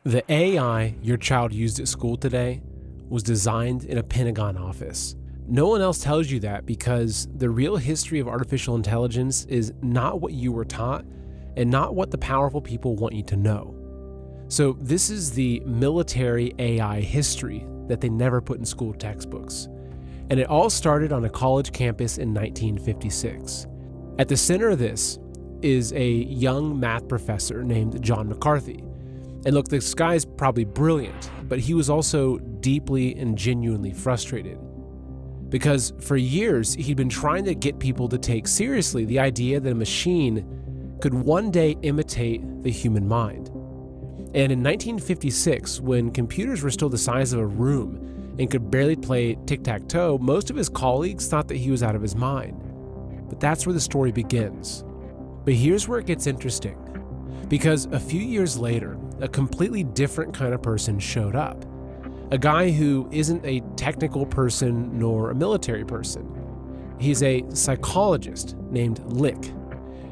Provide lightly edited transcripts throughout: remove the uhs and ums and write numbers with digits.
The AI your child used at school today was designed in a Pentagon office. No one else tells you that because the real history of artificial intelligence is not what you were taught and not what the powerful people want you to know. So this is the military AI history that they never put in school textbooks. And it all started on a college campus in 1956. At the center of this is a young math professor named John McCarthy. And look, this guy's probably brilliant, but he was also deeply and genuinely frustrated. Because for years, he'd been trying to get people to take seriously the idea that a machine could one day imitate the human mind. And in 1956, when computers were still the size of a room and could barely play tic-tac-toe, most of his colleagues thought that he was out of his mind. But that's where the story begins. But here's where it gets interesting. Because a few years later, a completely different kind of person showed up. A guy who isn't a technical person nor a military person. He's a psychologist named Lick.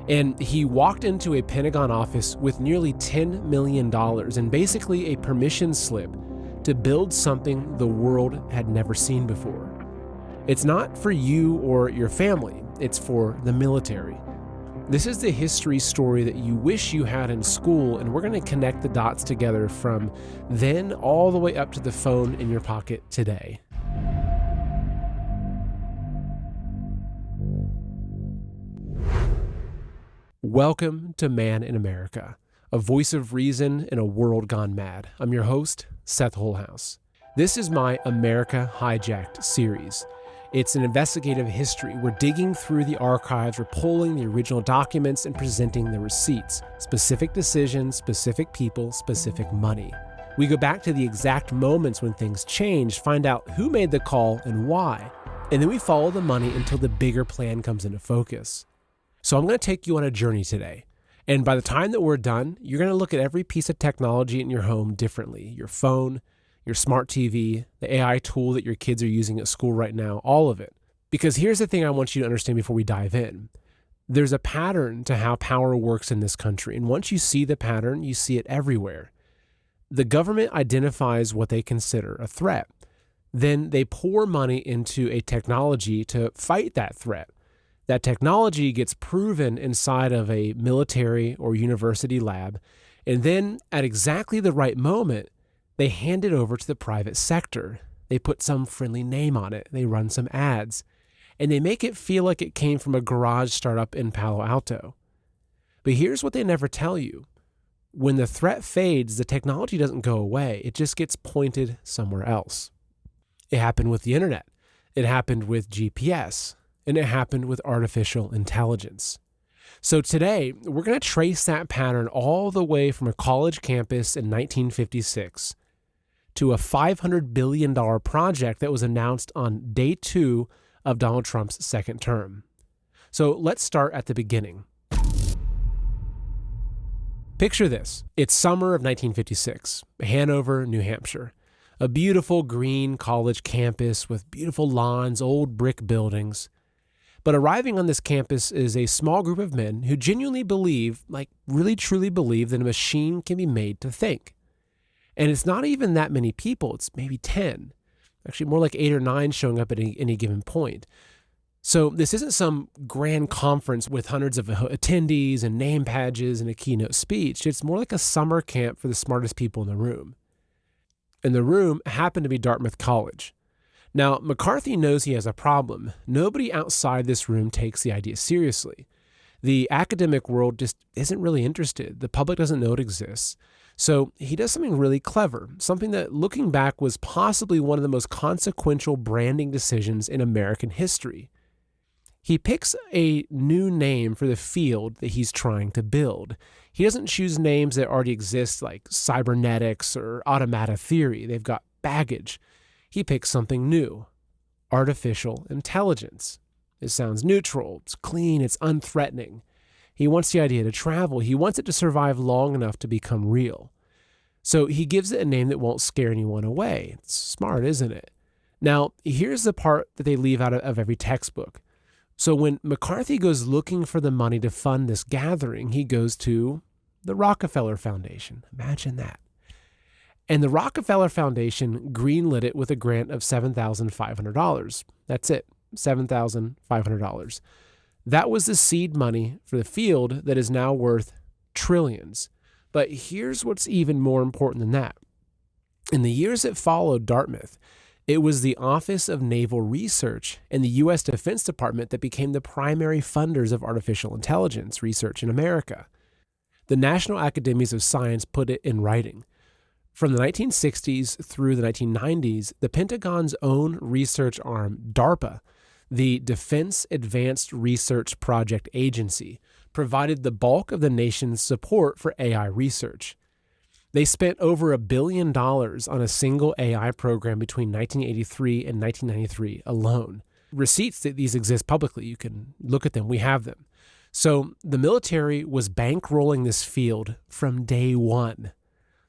And he walked into a Pentagon office with nearly $10 million and basically a permission slip to build something the world had never seen before. It's not for you or your family, it's for the military. This is the history story that you wish you had in school, and we're going to connect the dots together from then all the way up to the phone in your pocket today. Welcome to Man in America, a voice of reason in a world gone mad. I'm your host, Seth Holhouse. This is my America Hijacked series. It's an investigative history. We're digging through the archives, we're pulling the original documents and presenting the receipts. Specific decisions, specific people, specific money. We go back to the exact moments when things changed, find out who made the call and why, and then we follow the money until the bigger plan comes into focus. So I'm going to take you on a journey today. And by the time that we're done, you're going to look at every piece of technology in your home differently. Your phone, your smart TV, the AI tool that your kids are using at school right now, all of it. Because here's the thing I want you to understand before we dive in. There's a pattern to how power works in this country. And once you see the pattern, you see it everywhere. The government identifies what they consider a threat. Then they pour money into a technology to fight that threat. That technology gets proven inside of a military or university lab. And then at exactly the right moment, they hand it over to the private sector. They put some friendly name on it. They run some ads. And they make it feel like it came from a garage startup in Palo Alto. But here's what they never tell you. When the threat fades, the technology doesn't go away. It just gets pointed somewhere else. It happened with the internet. It happened with GPS. And it happened with artificial intelligence. So today, we're going to trace that pattern all the way from a college campus in 1956 to a $500 billion project that was announced on day 2 of Donald Trump's second term. So let's start at the beginning. Picture this. It's summer of 1956, Hanover, New Hampshire. A beautiful green college campus with beautiful lawns, old brick buildings. But arriving on this campus is a small group of men who genuinely believe, really truly believe, that a machine can be made to think. And it's not even that many people, it's maybe 10. Actually, more like 8 or 9 showing up at any given point. So this isn't some grand conference with hundreds of attendees and name badges and a keynote speech. It's more like a summer camp for the smartest people in the room. And the room happened to be Dartmouth College. Now, McCarthy knows he has a problem. Nobody outside this room takes the idea seriously. The academic world just isn't really interested. The public doesn't know it exists. So he does something really clever, something that, looking back, was possibly one of the most consequential branding decisions in American history. He picks a new name for the field that he's trying to build. He doesn't choose names that already exist, like cybernetics or automata theory. They've got baggage. He picks something new, artificial intelligence. It sounds neutral, it's clean, it's unthreatening. He wants the idea to travel. He wants it to survive long enough to become real. So he gives it a name that won't scare anyone away. It's smart, isn't it? Now, here's the part that they leave out of every textbook. So when McCarthy goes looking for the money to fund this gathering, he goes to the Rockefeller Foundation. Imagine that. And the Rockefeller Foundation greenlit it with a grant of $7,500. That's it, $7,500. That was the seed money for the field that is now worth trillions. But here's what's even more important than that. In the years that followed Dartmouth, it was the Office of Naval Research and the U.S. Defense Department that became the primary funders of artificial intelligence research in America. The National Academies of Science put it in writing. From the 1960s through the 1990s, the Pentagon's own research arm, DARPA, the Defense Advanced Research Project Agency, provided the bulk of the nation's support for AI research. They spent over $1 billion on a single AI program between 1983 and 1993 alone. Receipts that these exist publicly. You can look at them. We have them. So the military was bankrolling this field from day one.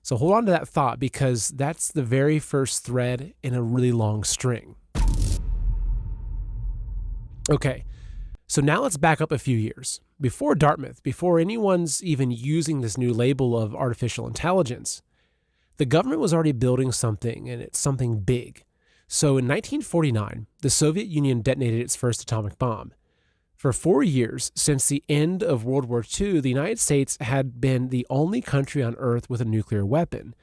So hold on to that thought, because that's the very first thread in a really long string. Okay, so now let's back up a few years. Before Dartmouth, before anyone's even using this new label of artificial intelligence, the government was already building something, and it's something big. So in 1949, the Soviet Union detonated its first atomic bomb. For 4 years, since the end of World War II, the United States had been the only country on Earth with a nuclear weapon.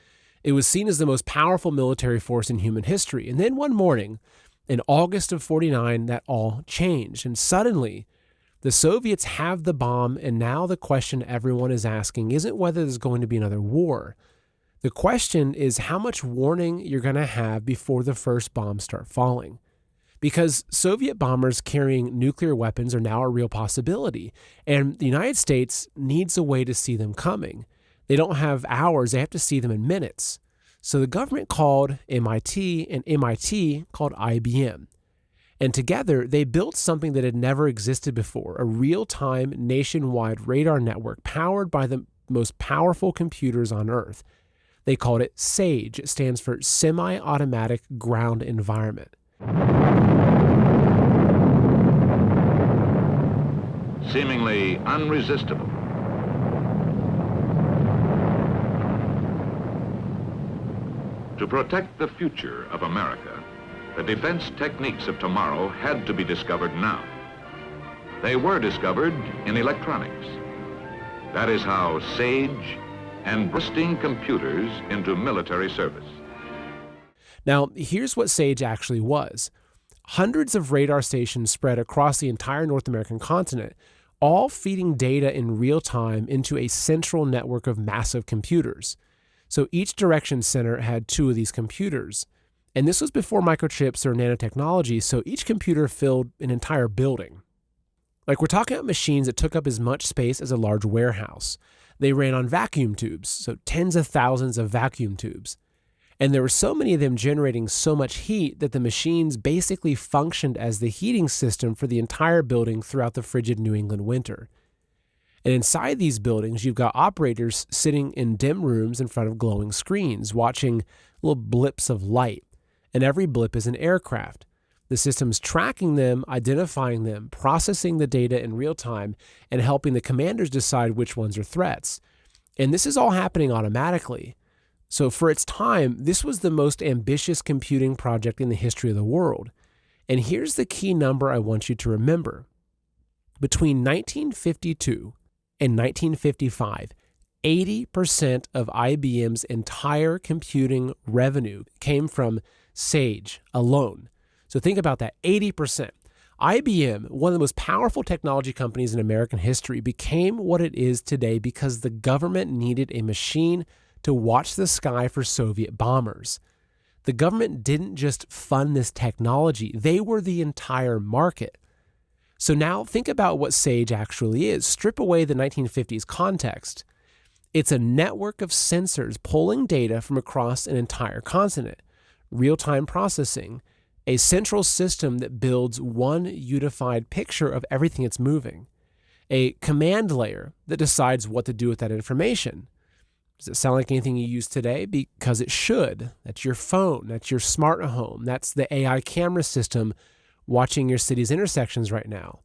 It was seen as the most powerful military force in human history. And then one morning, in August of 49, that all changed. And suddenly, the Soviets have the bomb, and now the question everyone is asking isn't whether there's going to be another war. The question is how much warning you're going to have before the first bombs start falling. Because Soviet bombers carrying nuclear weapons are now a real possibility, and the United States needs a way to see them coming. They don't have hours, they have to see them in minutes. So the government called MIT, and MIT called IBM. And together, they built something that had never existed before, a real-time nationwide radar network powered by the most powerful computers on Earth. They called it SAGE. It stands for Semi-Automatic Ground Environment. Seemingly unresistible. To protect the future of America, the defense techniques of tomorrow had to be discovered now. They were discovered in electronics. That is how SAGE and bursting computers into military service. Now, here's what SAGE actually was. Hundreds of radar stations spread across the entire North American continent, all feeding data in real time into a central network of massive computers. So each direction center had 2 of these computers. And this was before microchips or nanotechnology, so each computer filled an entire building. Like, we're talking about machines that took up as much space as a large warehouse. They ran on vacuum tubes, so tens of thousands of vacuum tubes. And there were so many of them generating so much heat that the machines basically functioned as the heating system for the entire building throughout the frigid New England winter. And inside these buildings, you've got operators sitting in dim rooms in front of glowing screens, watching little blips of light. And every blip is an aircraft. The system's tracking them, identifying them, processing the data in real time, and helping the commanders decide which ones are threats. And this is all happening automatically. So for its time, this was the most ambitious computing project in the history of the world. And here's the key number I want you to remember. Between 1952 and 1955, 80% of IBM's entire computing revenue came from SAGE alone. So think about that, 80%. IBM, one of the most powerful technology companies in American history, became what it is today because the government needed a machine to watch the sky for Soviet bombers. The government didn't just fund this technology, they were the entire market. So now think about what SAGE actually is. Strip away the 1950s context. It's a network of sensors pulling data from across an entire continent, real-time processing, a central system that builds one unified picture of everything that's moving, a command layer that decides what to do with that information. Does it sound like anything you use today? Because it should. That's your phone. That's your smart home. That's the AI camera system watching your city's intersections right now.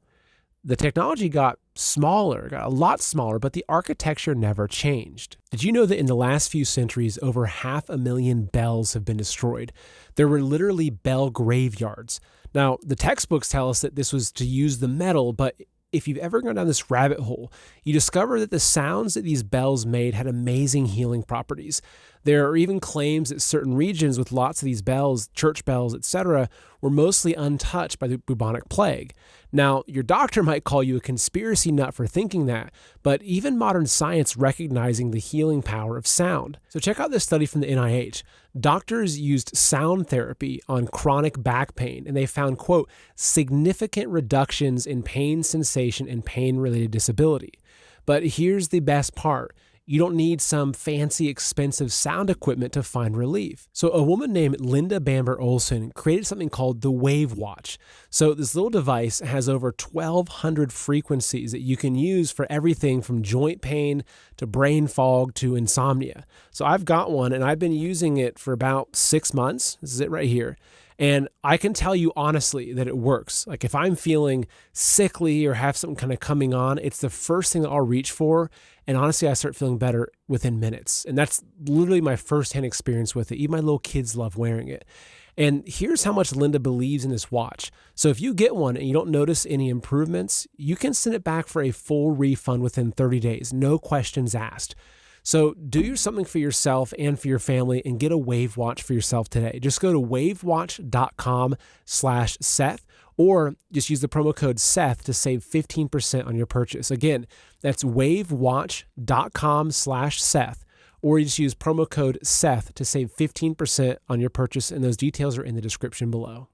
The technology got smaller, got a lot smaller, but the architecture never changed. Did you know that in the last few centuries, over 500,000 bells have been destroyed? There were literally bell graveyards. Now, the textbooks tell us that this was to use the metal, but if you've ever gone down this rabbit hole, you discover that the sounds that these bells made had amazing healing properties. There are even claims that certain regions with lots of these bells, church bells, etc., were mostly untouched by the bubonic plague. Now, your doctor might call you a conspiracy nut for thinking that, but even modern science recognizing the healing power of sound. So check out this study from the NIH. Doctors used sound therapy on chronic back pain, and they found, quote, significant reductions in pain sensation and pain-related disability. But here's the best part. You don't need some fancy, expensive sound equipment to find relief. So a woman named Linda Bamber Olson created something called the Wave Watch. So this little device has over 1,200 frequencies that you can use for everything from joint pain to brain fog to insomnia. So I've got one and I've been using it for about 6 months. This is it right here. And I can tell you honestly that it works. Like if I'm feeling sickly or have something kind of coming on, it's the first thing that I'll reach for. And honestly, I start feeling better within minutes. And that's literally my firsthand experience with it. Even my little kids love wearing it. And here's how much Linda believes in this watch. So if you get one and you don't notice any improvements, you can send it back for a full refund within 30 days. No questions asked. So do something for yourself and for your family and get a Wave Watch for yourself today. Just go to wavewatch.com/Seth or just use the promo code Seth to save 15% on your purchase. Again, that's wavewatch.com/Seth or you just use promo code Seth to save 15% on your purchase, and those details are in the description below.